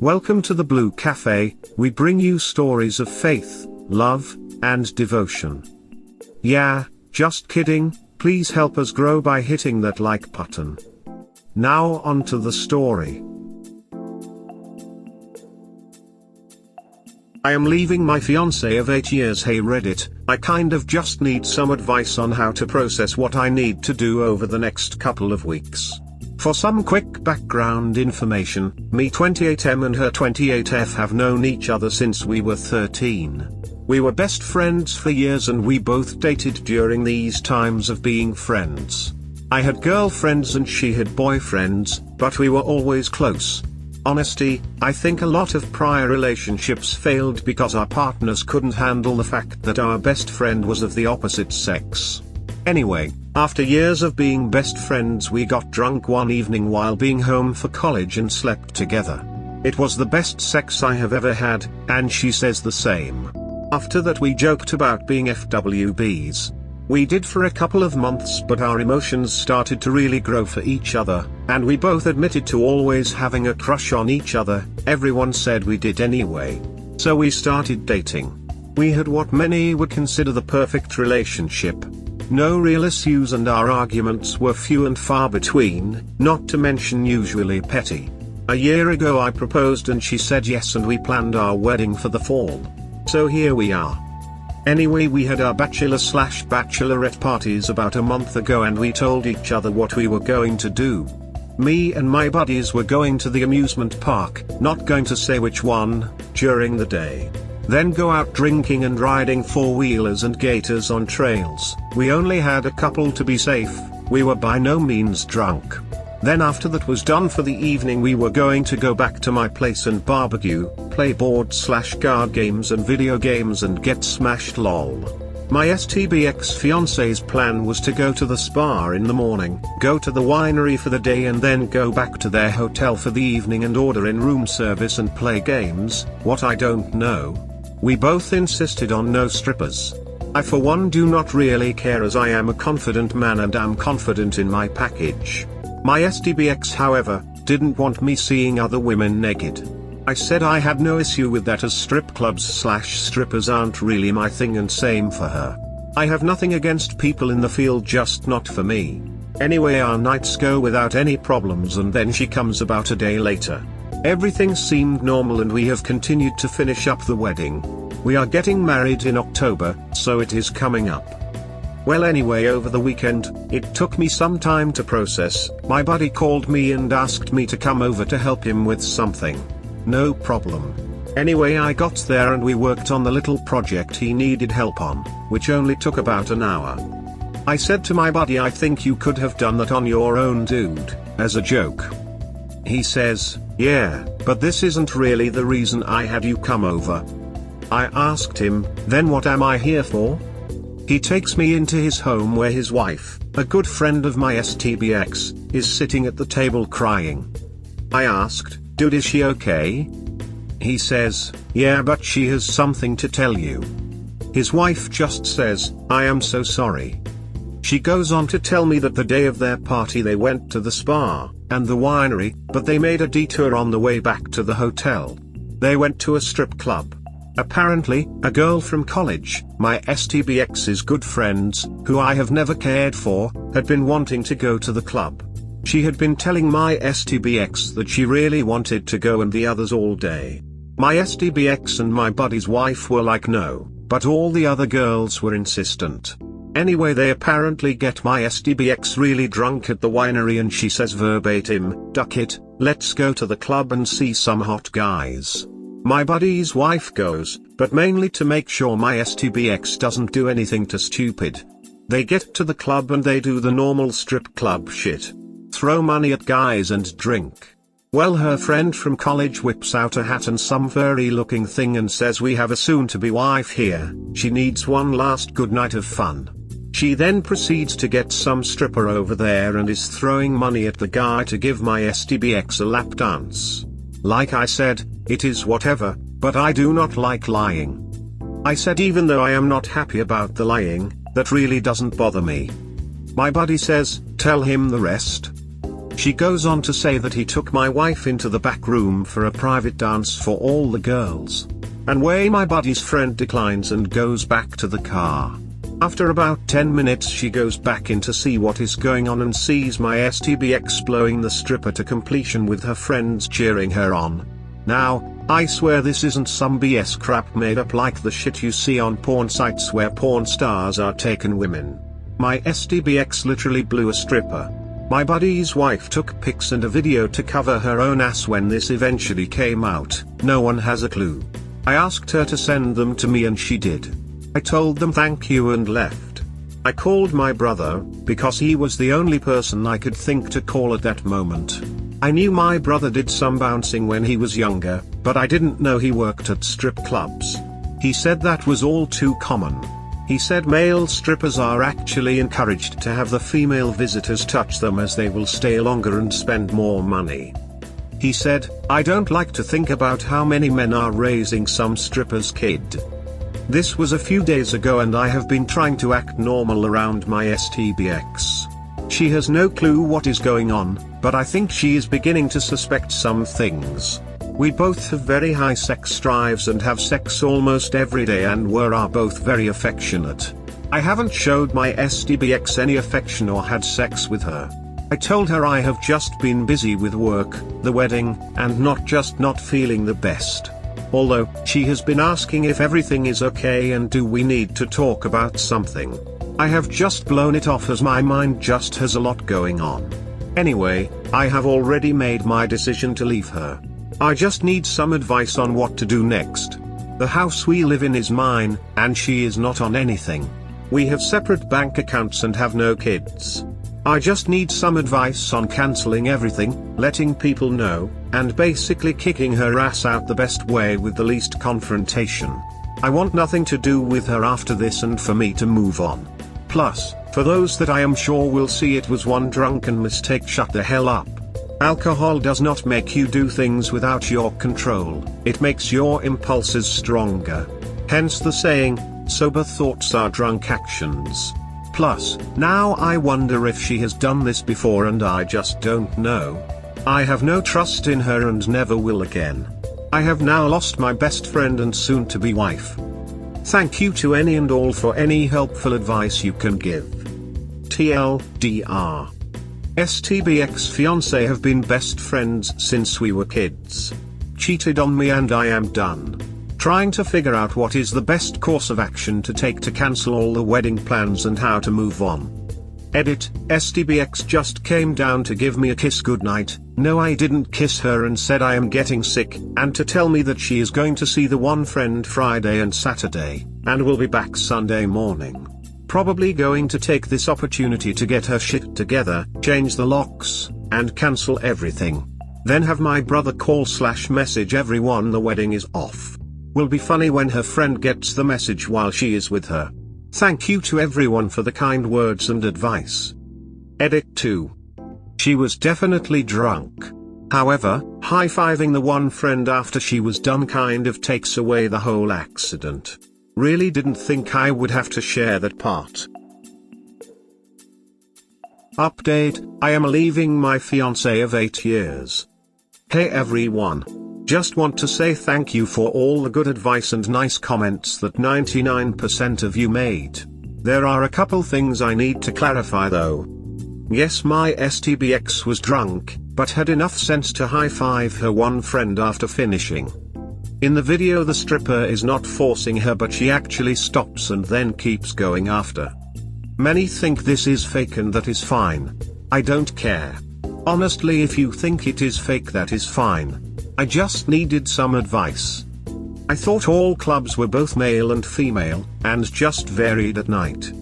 Welcome to the Blue Cafe. We bring you stories of faith, love, and devotion. Yeah, just kidding, please help us grow by hitting that like button. Now on to the story. I am leaving my fiancé of 8 years. Hey Reddit, I kind of just need some advice on how to process what I need to do over the next couple of weeks. For some quick background information, me 28M and her 28F have known each other since we were 13. We were best friends for years and we both dated during these times of being friends. I had girlfriends and she had boyfriends, but we were always close. Honesty, I think a lot of prior relationships failed because our partners couldn't handle the fact that our best friend was of the opposite sex. Anyway, after years of being best friends, we got drunk one evening while being home for college and slept together. It was the best sex I have ever had, and she says the same. After that we joked about being FWBs. We did for a couple of months, but our emotions started to really grow for each other, and we both admitted to always having a crush on each other. Everyone said we did anyway. So we started dating. We had what many would consider the perfect relationship. No real issues and our arguments were few and far between, not to mention usually petty. A year ago I proposed and she said yes, and we planned our wedding for the fall. So here we are. Anyway, we had our bachelor/bachelorette parties about a month ago and we told each other what we were going to do. Me and my buddies were going to the amusement park, not going to say which one, during the day. Then go out drinking and riding four-wheelers and gators on trails. We only had a couple to be safe, we were by no means drunk. Then after that was done for the evening, we were going to go back to my place and barbecue, play board/card games and video games and get smashed lol. My STBX fiance's plan was to go to the spa in the morning, go to the winery for the day and then go back to their hotel for the evening and order in room service and play games. What I don't know. We both insisted on no strippers. I for one do not really care, as I am a confident man and am confident in my package. My STBX, however, didn't want me seeing other women naked. I said I had no issue with that, as strip clubs/strippers aren't really my thing, and same for her. I have nothing against people in the field, just not for me. Anyway, our nights go without any problems, and then she comes about a day later. Everything seemed normal and we have continued to finish up the wedding. We are getting married in October, so it is coming up. Well, anyway, over the weekend, it took me some time to process. My buddy called me and asked me to come over to help him with something. No problem. Anyway, I got there and we worked on the little project he needed help on, which only took about an hour. I said to my buddy, I think you could have done that on your own, dude, as a joke. He says, yeah, but this isn't really the reason I had you come over. I asked him, then what am I here for? He takes me into his home where his wife, a good friend of my STBX, is sitting at the table crying. I asked, dude, is she okay? He says, yeah, but she has something to tell you. His wife just says, I am so sorry. She goes on to tell me that the day of their party they went to the spa and the winery, but they made a detour on the way back to the hotel. They went to a strip club. Apparently, a girl from college, my STBX's good friends, who I have never cared for, had been wanting to go to the club. She had been telling my STBX that she really wanted to go and the others all day. My STBX and my buddy's wife were like no, but all the other girls were insistent. Anyway, they apparently get my STBX really drunk at the winery and she says verbatim, duck it, let's go to the club and see some hot guys. My buddy's wife goes, but mainly to make sure my STBX doesn't do anything too stupid. They get to the club and they do the normal strip club shit. Throw money at guys and drink. Well, her friend from college whips out a hat and some furry looking thing and says, we have a soon-to-be wife here, she needs one last good night of fun. She then proceeds to get some stripper over there and is throwing money at the guy to give my STBX a lap dance. Like I said, it is whatever, but I do not like lying. I said even though I am not happy about the lying, that really doesn't bother me. My buddy says, tell him the rest. She goes on to say that he took my wife into the back room for a private dance for all the girls. And way my buddy's friend declines and goes back to the car. After about 10 minutes she goes back in to see what is going on and sees my STBX blowing the stripper to completion with her friends cheering her on. Now, I swear this isn't some BS crap made up like the shit you see on porn sites where porn stars are taken women. My STBX literally blew a stripper. My buddy's wife took pics and a video to cover her own ass when this eventually came out. No one has a clue. I asked her to send them to me and she did. I told them thank you and left. I called my brother, because he was the only person I could think to call at that moment. I knew my brother did some bouncing when he was younger, but I didn't know he worked at strip clubs. He said that was all too common. He said male strippers are actually encouraged to have the female visitors touch them as they will stay longer and spend more money. He said, I don't like to think about how many men are raising some stripper's kid. This was a few days ago and I have been trying to act normal around my STBX. She has no clue what is going on, but I think she is beginning to suspect some things. We both have very high sex drives and have sex almost every day and are both very affectionate. I haven't showed my STBX any affection or had sex with her. I told her I have just been busy with work, the wedding, and not feeling the best. Although, she has been asking if everything is okay and do we need to talk about something. I have just blown it off as my mind just has a lot going on. Anyway, I have already made my decision to leave her. I just need some advice on what to do next. The house we live in is mine, and she is not on anything. We have separate bank accounts and have no kids. I just need some advice on cancelling everything, letting people know, and basically kicking her ass out the best way with the least confrontation. I want nothing to do with her after this and for me to move on. Plus, for those that I am sure will see it was one drunken mistake, shut the hell up. Alcohol does not make you do things without your control, it makes your impulses stronger. Hence the saying, sober thoughts are drunk actions. Plus, now I wonder if she has done this before and I just don't know. I have no trust in her and never will again. I have now lost my best friend and soon-to-be wife. Thank you to any and all for any helpful advice you can give. TLDR. STBX fiancé have been best friends since we were kids. Cheated on me and I am done. Trying to figure out what is the best course of action to take to cancel all the wedding plans and how to move on. Edit, STBX just came down to give me a kiss goodnight. No, I didn't kiss her and said I am getting sick, and to tell me that she is going to see the one friend Friday and Saturday, and will be back Sunday morning. Probably going to take this opportunity to get her shit together, change the locks, and cancel everything. Then have my brother call/message everyone the wedding is off. Will be funny when her friend gets the message while she is with her. Thank you to everyone for the kind words and advice. Edit 2. She was definitely drunk. However, high-fiving the one friend after she was done kind of takes away the whole accident. Really didn't think I would have to share that part. Update, I am leaving my fiancé of 8 years. Hey everyone. Just want to say thank you for all the good advice and nice comments that 99% of you made. There are a couple things I need to clarify though. Yes, my STBX was drunk, but had enough sense to high-five her one friend after finishing. In the video the stripper is not forcing her but she actually stops and then keeps going after. Many think this is fake and that is fine. I don't care. Honestly, if you think it is fake, that is fine. I just needed some advice. I thought all clubs were both male and female, and just varied at night.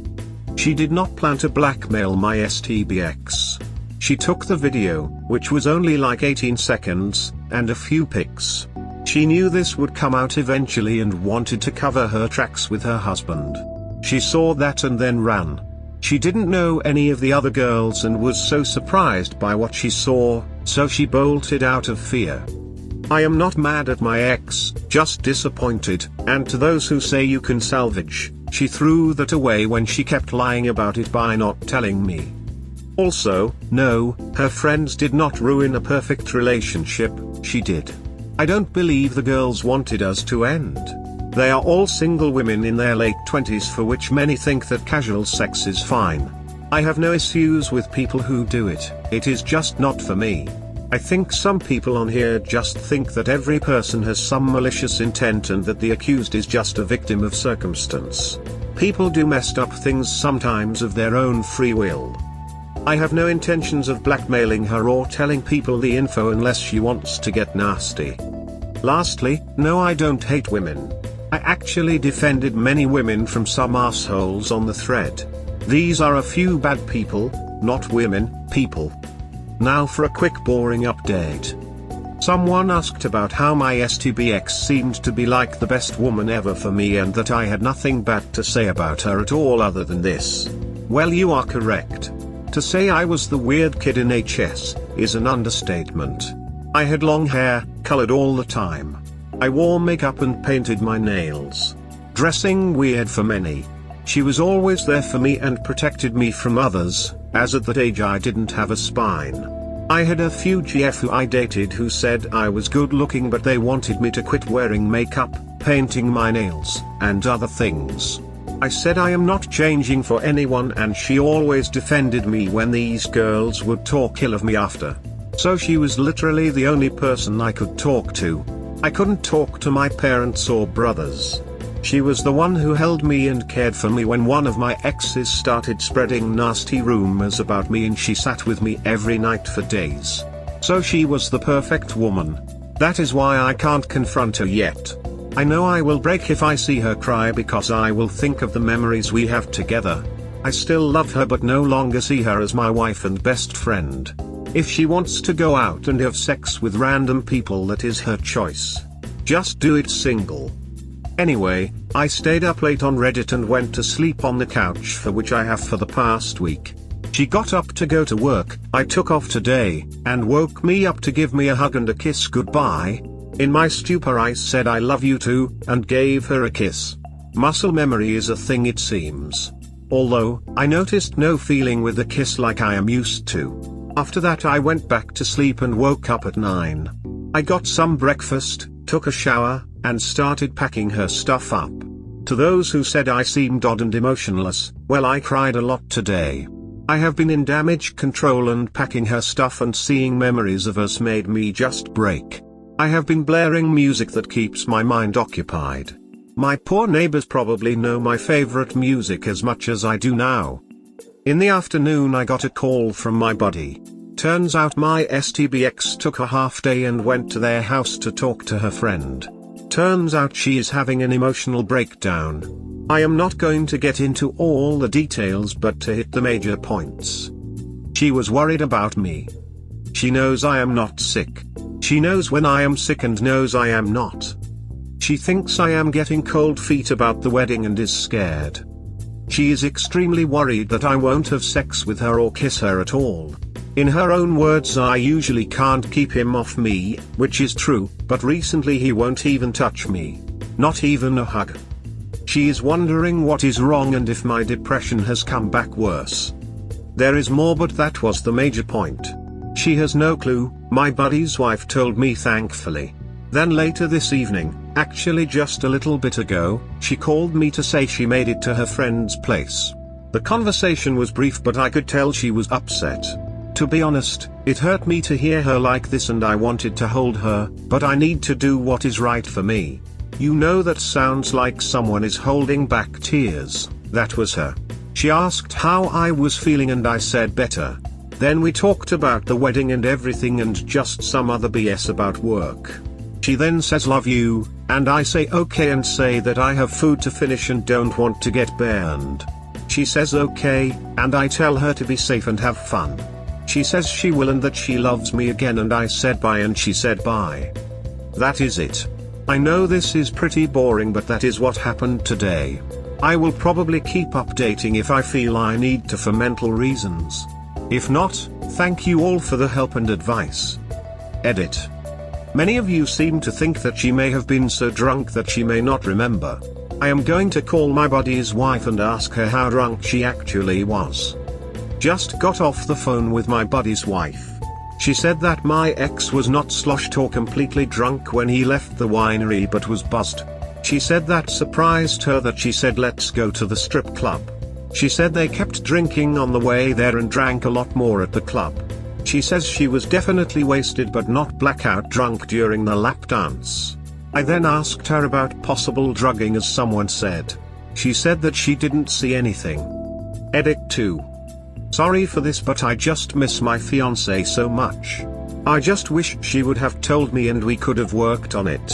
She did not plan to blackmail my STBX. She took the video, which was only like 18 seconds, and a few pics. She knew this would come out eventually and wanted to cover her tracks with her husband. She saw that and then ran. She didn't know any of the other girls and was so surprised by what she saw, so she bolted out of fear. I am not mad at my ex, just disappointed, and to those who say you can salvage, she threw that away when she kept lying about it by not telling me. Also, no, her friends did not ruin a perfect relationship, she did. I don't believe the girls wanted us to end. They are all single women in their late 20s for which many think that casual sex is fine. I have no issues with people who do it, it is just not for me. I think some people on here just think that every person has some malicious intent and that the accused is just a victim of circumstance. People do messed up things sometimes of their own free will. I have no intentions of blackmailing her or telling people the info unless she wants to get nasty. Lastly, no, I don't hate women. I actually defended many women from some assholes on the thread. These are a few bad people, not women, people. Now for a quick boring update. Someone asked about how my STBX seemed to be like the best woman ever for me and that I had nothing bad to say about her at all other than this. Well, you are correct. To say I was the weird kid in HS is an understatement. I had long hair, colored all the time. I wore makeup and painted my nails. Dressing weird for many. She was always there for me and protected me from others, as at that age I didn't have a spine. I had a few GF who I dated who said I was good looking but they wanted me to quit wearing makeup, painting my nails, and other things. I said I am not changing for anyone and she always defended me when these girls would talk ill of me after. So she was literally the only person I could talk to. I couldn't talk to my parents or brothers. She was the one who held me and cared for me when one of my exes started spreading nasty rumors about me, and she sat with me every night for days. So she was the perfect woman. That is why I can't confront her yet. I know I will break if I see her cry because I will think of the memories we have together. I still love her but no longer see her as my wife and best friend. If she wants to go out and have sex with random people, that is her choice. Just do it single. Anyway, I stayed up late on Reddit and went to sleep on the couch for which I have for the past week. She got up to go to work, I took off today, and woke me up to give me a hug and a kiss goodbye. In my stupor I said I love you too, and gave her a kiss. Muscle memory is a thing it seems. Although, I noticed no feeling with the kiss like I am used to. After that I went back to sleep and woke up at 9. I got some breakfast, took a shower, and started packing her stuff up. To those who said I seemed odd and emotionless, well, I cried a lot today. I have been in damage control and packing her stuff and seeing memories of us made me just break. I have been blaring music that keeps my mind occupied. My poor neighbors probably know my favorite music as much as I do now. In the afternoon I got a call from my buddy. Turns out my STBX took a half day and went to their house to talk to her friend. Turns out she is having an emotional breakdown. I am not going to get into all the details but to hit the major points. She was worried about me. She knows I am not sick. She knows when I am sick and knows I am not. She thinks I am getting cold feet about the wedding and is scared. She is extremely worried that I won't have sex with her or kiss her at all. In her own words, I usually can't keep him off me, which is true, but recently he won't even touch me. Not even a hug. She is wondering what is wrong and if my depression has come back worse. There is more, but that was the major point. She has no clue, my buddy's wife told me thankfully. Then later this evening, actually just a little bit ago, she called me to say she made it to her friend's place. The conversation was brief but I could tell she was upset. To be honest, it hurt me to hear her like this and I wanted to hold her, but I need to do what is right for me. You know, that sounds like someone is holding back tears. That was her. She asked how I was feeling and I said better. Then we talked about the wedding and everything and just some other BS about work. She then says love you, and I say okay and say that I have food to finish and don't want to get burned. She says okay, and I tell her to be safe and have fun. She says she will and that she loves me again and I said bye and she said bye. That is it. I know this is pretty boring but that is what happened today. I will probably keep updating if I feel I need to for mental reasons. If not, thank you all for the help and advice. Edit. Many of you seem to think that she may have been so drunk that she may not remember. I am going to call my buddy's wife and ask her how drunk she actually was. Just got off the phone with my buddy's wife. She said that my ex was not sloshed or completely drunk when he left the winery but was buzzed. She said that surprised her that she said let's go to the strip club. She said they kept drinking on the way there and drank a lot more at the club. She says she was definitely wasted but not blackout drunk during the lap dance. I then asked her about possible drugging as someone said. She said that she didn't see anything. Edit 2. Sorry for this but I just miss my fiancé so much. I just wish she would have told me and we could have worked on it.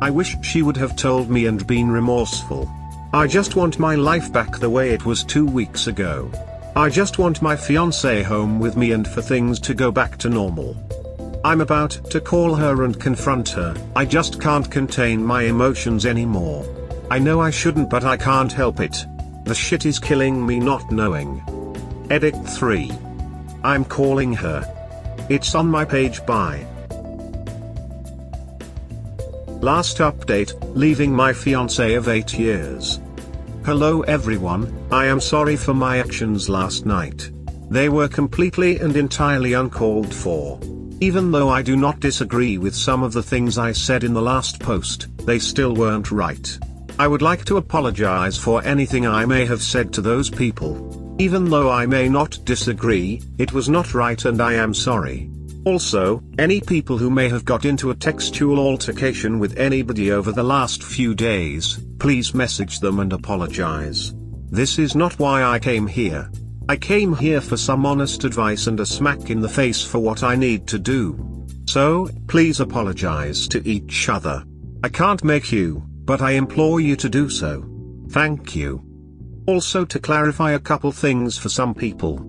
I wish she would have told me and been remorseful. I just want my life back the way it was 2 weeks ago. I just want my fiancé home with me and for things to go back to normal. I'm about to call her and confront her. I just can't contain my emotions anymore. I know I shouldn't but I can't help it. The shit is killing me not knowing. Edit 3. I'm calling her. It's on my page. Bye. Last update, leaving my fiancé of 8 years. Hello everyone, I am sorry for my actions last night. They were completely and entirely uncalled for. Even though I do not disagree with some of the things I said in the last post, they still weren't right. I would like to apologize for anything I may have said to those people. Even though I may not disagree, it was not right and I am sorry. Also, any people who may have got into a textual altercation with anybody over the last few days, please message them and apologize. This is not why I came here. I came here for some honest advice and a smack in the face for what I need to do. So, please apologize to each other. I can't make you, but I implore you to do so. Thank you. Also, to clarify a couple things for some people.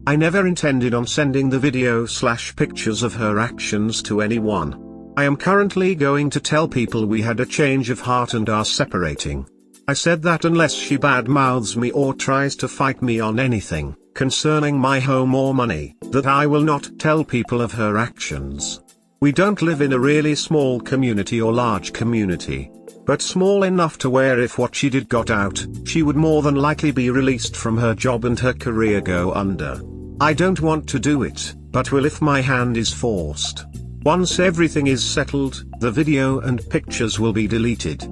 I never intended on sending the video/pictures of her actions to anyone. I am currently going to tell people we had a change of heart and are separating. I said that unless she badmouths me or tries to fight me on anything concerning my home or money, that I will not tell people of her actions. We don't live in a really small community or large community, but small enough to where if what she did got out, she would more than likely be released from her job and her career go under. I don't want to do it, but will if my hand is forced. Once everything is settled, the video and pictures will be deleted.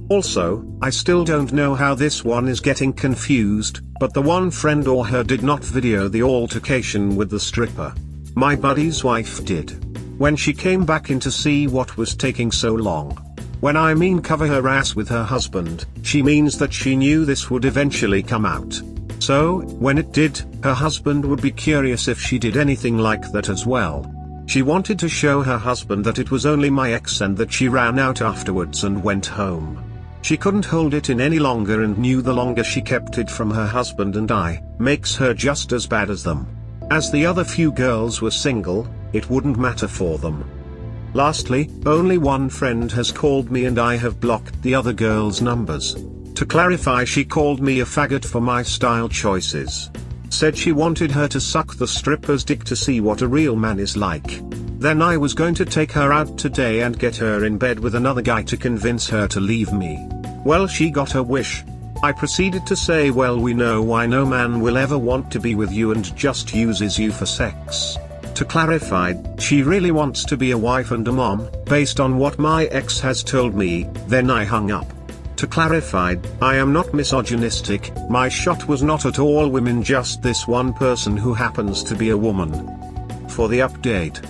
Also, I still don't know how this one is getting confused, but the one friend or her did not video the altercation with the stripper. My buddy's wife did. When she came back in to see what was taking so long. When I mean cover her ass with her husband, she means that she knew this would eventually come out. So, when it did, her husband would be curious if she did anything like that as well. She wanted to show her husband that it was only my ex and that she ran out afterwards and went home. She couldn't hold it in any longer and knew the longer she kept it from her husband and I, makes her just as bad as them. As the other few girls were single, it wouldn't matter for them. Lastly, only one friend has called me and I have blocked the other girls' numbers. To clarify, she called me a faggot for my style choices. Said she wanted her to suck the stripper's dick to see what a real man is like. Then I was going to take her out today and get her in bed with another guy to convince her to leave me. Well, she got her wish. I proceeded to say, well, we know why no man will ever want to be with you and just uses you for sex. To clarify, she really wants to be a wife and a mom, based on what my ex has told me. Then I hung up. To clarify, I am not misogynistic, my shot was not at all women, just this one person who happens to be a woman. For the update.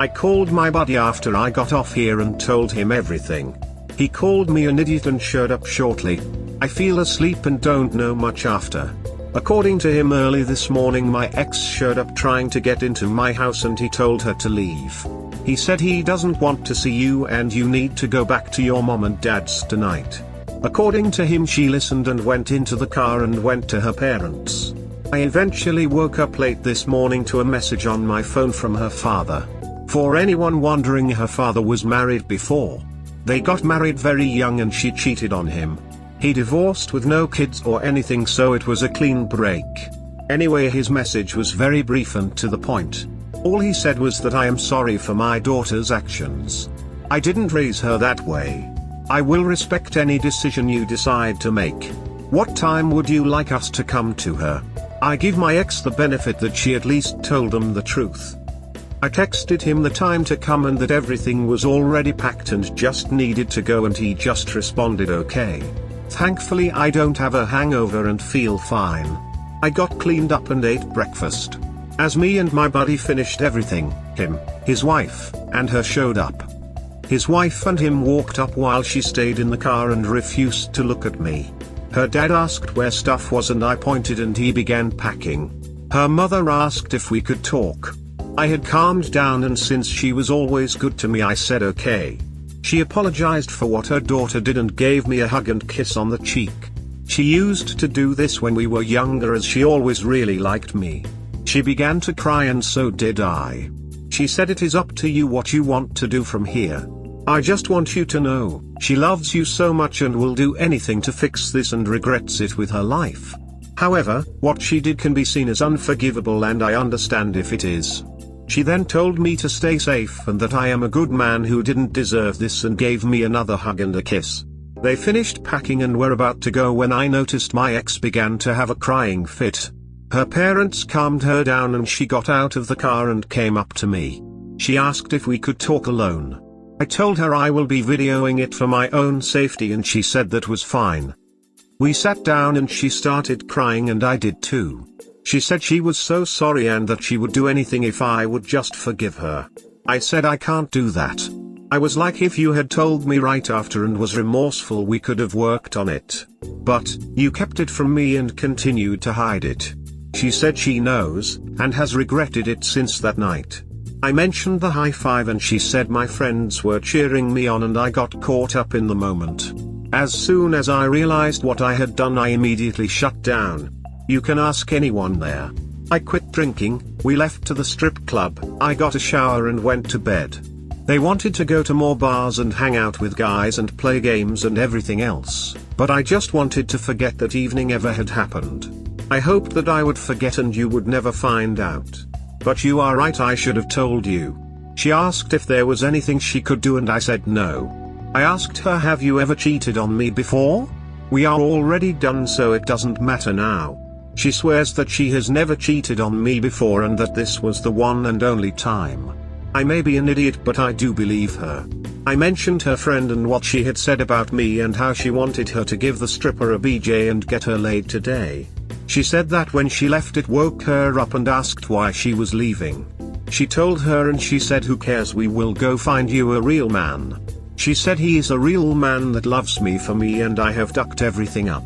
I called my buddy after I got off here and told him everything. He called me an idiot and showed up shortly. I feel asleep and don't know much after. According to him, early this morning my ex showed up trying to get into my house and he told her to leave. He said he doesn't want to see you and you need to go back to your mom and dad's tonight. According to him, she listened and went into the car and went to her parents. I eventually woke up late this morning to a message on my phone from her father. For anyone wondering, her father was married before. They got married very young and she cheated on him. He divorced with no kids or anything, so it was a clean break. Anyway, his message was very brief and to the point. All he said was that I am sorry for my daughter's actions. I didn't raise her that way. I will respect any decision you decide to make. What time would you like us to come to her? I give my ex the benefit that she at least told him the truth. I texted him the time to come and that everything was already packed and just needed to go, and he just responded okay. Thankfully I don't have a hangover and feel fine. I got cleaned up and ate breakfast. As me and my buddy finished everything, him, his wife, and her showed up. His wife and him walked up while she stayed in the car and refused to look at me. Her dad asked where stuff was and I pointed and he began packing. Her mother asked if we could talk. I had calmed down and since she was always good to me I said okay. She apologized for what her daughter did and gave me a hug and kiss on the cheek. She used to do this when we were younger as she always really liked me. She began to cry and so did I. She said it is up to you what you want to do from here. I just want you to know, she loves you so much and will do anything to fix this and regrets it with her life. However, what she did can be seen as unforgivable and I understand if it is. She then told me to stay safe and that I am a good man who didn't deserve this and gave me another hug and a kiss. They finished packing and were about to go when I noticed my ex began to have a crying fit. Her parents calmed her down and she got out of the car and came up to me. She asked if we could talk alone. I told her I will be videoing it for my own safety and she said that was fine. We sat down and she started crying and I did too. She said she was so sorry and that she would do anything if I would just forgive her. I said I can't do that. I was like, if you had told me right after and was remorseful we could have worked on it. But, you kept it from me and continued to hide it. She said she knows, and has regretted it since that night. I mentioned the high five and she said my friends were cheering me on and I got caught up in the moment. As soon as I realized what I had done I immediately shut down. You can ask anyone there. I quit drinking, we left to the strip club, I got a shower and went to bed. They wanted to go to more bars and hang out with guys and play games and everything else, but I just wanted to forget that evening ever had happened. I hoped that I would forget and you would never find out. But you are right, I should have told you. She asked if there was anything she could do and I said no. I asked her, have you ever cheated on me before? We are already done so it doesn't matter now. She swears that she has never cheated on me before and that this was the one and only time. I may be an idiot but I do believe her. I mentioned her friend and what she had said about me and how she wanted her to give the stripper a BJ and get her laid today. She said that when she left it woke her up and asked why she was leaving. She told her and she said who cares, we will go find you a real man. She said he is a real man that loves me for me and I have ducked everything up.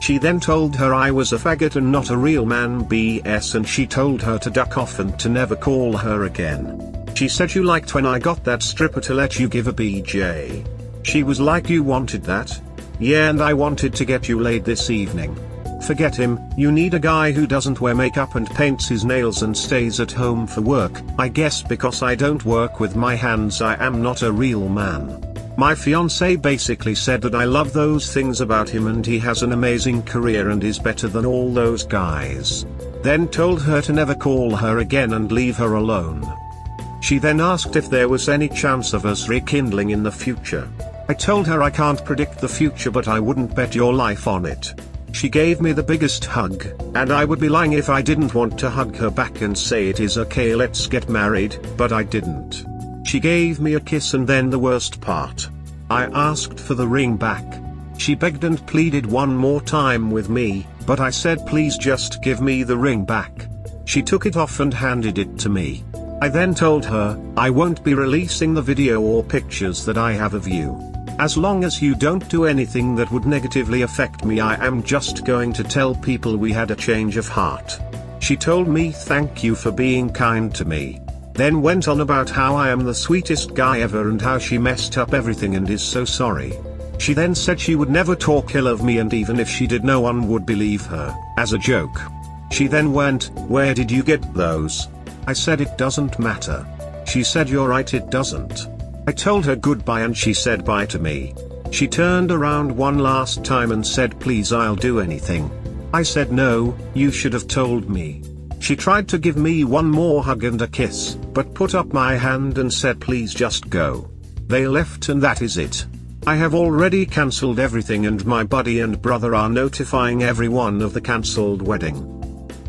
She then told her I was a faggot and not a real man BS and she told her to duck off and to never call her again. She said you liked when I got that stripper to let you give a BJ. She was like, you wanted that? Yeah, and I wanted to get you laid this evening. Forget him, you need a guy who doesn't wear makeup and paints his nails and stays at home for work. I guess because I don't work with my hands I am not a real man. My fiancé basically said that I love those things about him and he has an amazing career and is better than all those guys. Then told her to never call her again and leave her alone. She then asked if there was any chance of us rekindling in the future. I told her I can't predict the future but I wouldn't bet your life on it. She gave me the biggest hug, and I would be lying if I didn't want to hug her back and say it is okay, let's get married, but I didn't. She gave me a kiss and then the worst part. I asked for the ring back. She begged and pleaded one more time with me, but I said please just give me the ring back. She took it off and handed it to me. I then told her, I won't be releasing the video or pictures that I have of you. As long as you don't do anything that would negatively affect me, I am just going to tell people we had a change of heart. She told me thank you for being kind to me. Then went on about how I am the sweetest guy ever and how she messed up everything and is so sorry. She then said she would never talk ill of me and even if she did no one would believe her, as a joke. She then went, where did you get those? I said it doesn't matter. She said you're right, it doesn't. I told her goodbye and she said bye to me. She turned around one last time and said please I'll do anything. I said no, you should have told me. She tried to give me one more hug and a kiss, but put up my hand and said please just go. They left and that is it. I have already cancelled everything and my buddy and brother are notifying everyone of the cancelled wedding.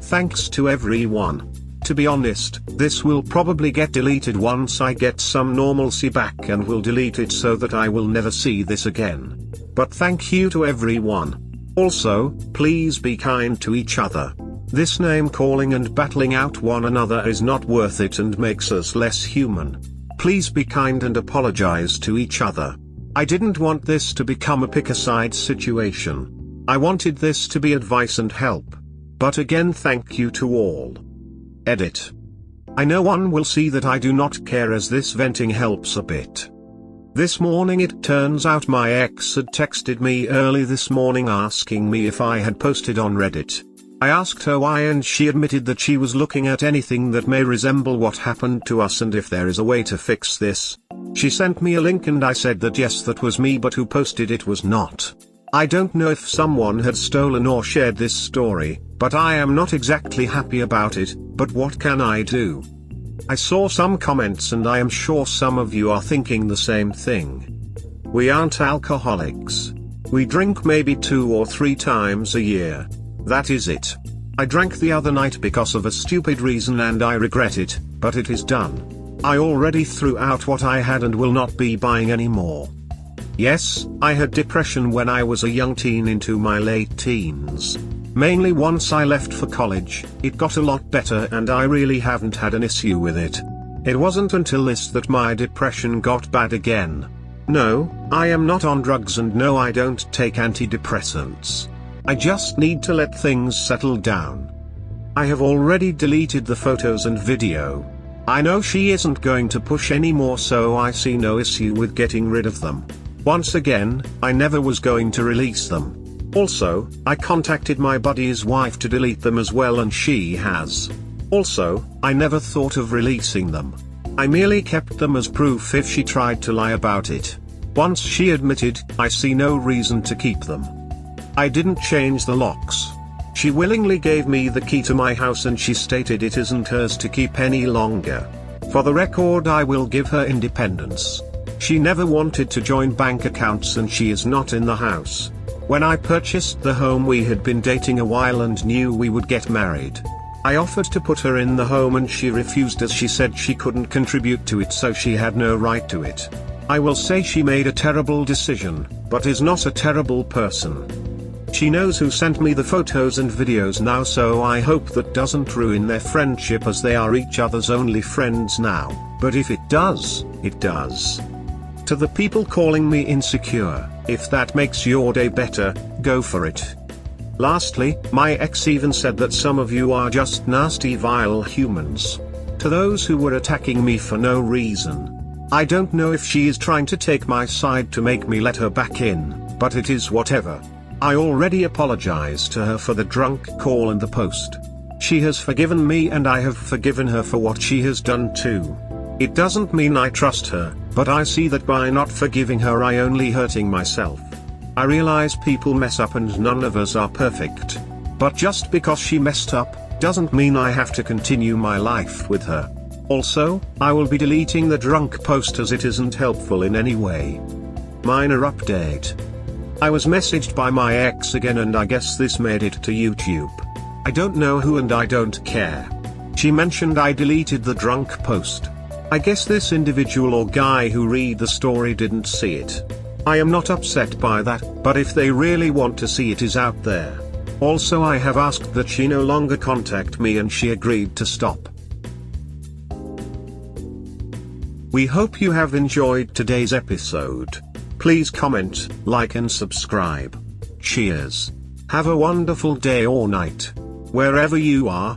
Thanks to everyone. To be honest, this will probably get deleted once I get some normalcy back and will delete it so that I will never see this again. But thank you to everyone. Also, please be kind to each other. This name calling and battling out one another is not worth it and makes us less human. Please be kind and apologize to each other. I didn't want this to become a pick-a-side situation. I wanted this to be advice and help. But again, thank you to all. Edit. I know one will see that I do not care, as this venting helps a bit. This morning it turns out my ex had texted me early this morning asking me if I had posted on Reddit. I asked her why and she admitted that she was looking at anything that may resemble what happened to us and if there is a way to fix this. She sent me a link and I said that yes, that was me, but who posted it was not. I don't know if someone had stolen or shared this story, but I am not exactly happy about it, but what can I do? I saw some comments and I am sure some of you are thinking the same thing. We aren't alcoholics. We drink maybe 2 or 3 times a year. That is it. I drank the other night because of a stupid reason and I regret it, but it is done. I already threw out what I had and will not be buying any more. Yes, I had depression when I was a young teen into my late teens. Mainly once I left for college, it got a lot better and I really haven't had an issue with it. It wasn't until this that my depression got bad again. No, I am not on drugs and no, I don't take antidepressants. I just need to let things settle down. I have already deleted the photos and video. I know she isn't going to push anymore, so I see no issue with getting rid of them. Once again, I never was going to release them. Also, I contacted my buddy's wife to delete them as well and she has. Also, I never thought of releasing them. I merely kept them as proof if she tried to lie about it. Once she admitted, I see no reason to keep them. I didn't change the locks. She willingly gave me the key to my house and she stated it isn't hers to keep any longer. For the record, I will give her independence. She never wanted to join bank accounts and she is not in the house. When I purchased the home, we had been dating a while and knew we would get married. I offered to put her in the home and she refused, as she said she couldn't contribute to it, so she had no right to it. I will say she made a terrible decision, but is not a terrible person. She knows who sent me the photos and videos now, so I hope that doesn't ruin their friendship, as they are each other's only friends now, but if it does, it does. To the people calling me insecure, if that makes your day better, go for it. Lastly, my ex even said that some of you are just nasty, vile humans. To those who were attacking me for no reason, I don't know if she is trying to take my side to make me let her back in, but it is whatever. I already apologized to her for the drunk call and the post. She has forgiven me and I have forgiven her for what she has done too. It doesn't mean I trust her, but I see that by not forgiving her I only hurting myself. I realize people mess up and none of us are perfect. But just because she messed up, doesn't mean I have to continue my life with her. Also, I will be deleting the drunk post as it isn't helpful in any way. Minor update. I was messaged by my ex again and I guess this made it to YouTube. I don't know who and I don't care. She mentioned I deleted the drunk post. I guess this individual or guy who read the story didn't see it. I am not upset by that, but if they really want to see, it is out there. Also, I have asked that she no longer contact me and she agreed to stop. We hope you have enjoyed today's episode. Please comment, like and subscribe. Cheers. Have a wonderful day or night, wherever you are.